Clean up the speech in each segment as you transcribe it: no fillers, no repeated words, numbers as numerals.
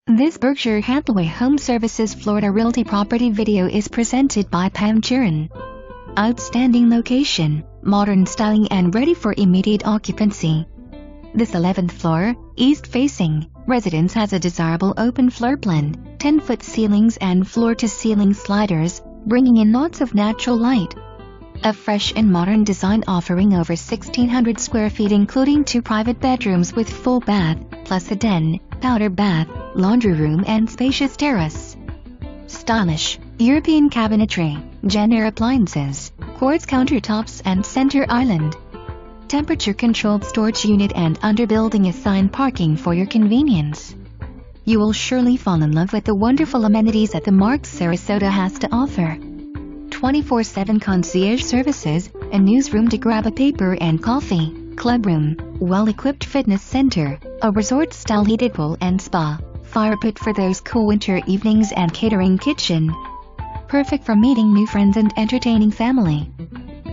This Berkshire Hathaway HomeServices Florida Realty property video is presented by Pam Chirin. Outstanding location, modern styling and ready for immediate occupancy. This 11th floor, east-facing, residence has a desirable open floor plan, 10-foot ceilings and floor-to-ceiling sliders, bringing in lots of natural light. A fresh and modern design offering over 1,600 square feet including 2 private bedrooms with full bath, plus a den, powder bath, laundry room and spacious terrace. Stylish, European cabinetry, JennAir appliances, quartz countertops and center island. Temperature-controlled storage unit and underbuilding assigned parking for your convenience. You will surely fall in love with the wonderful amenities that the Mark Sarasota has to offer. 24/7 concierge services, a newsroom to grab a paper and coffee, clubroom, well-equipped fitness center, a resort-style heated pool and spa, firepit for those cool winter evenings and catering kitchen. Perfect for meeting new friends and entertaining family.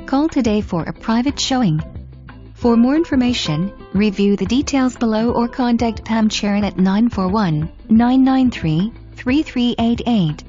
Call today for a private showing. For more information, review the details below or contact Pam Chirin at 941-993-3388.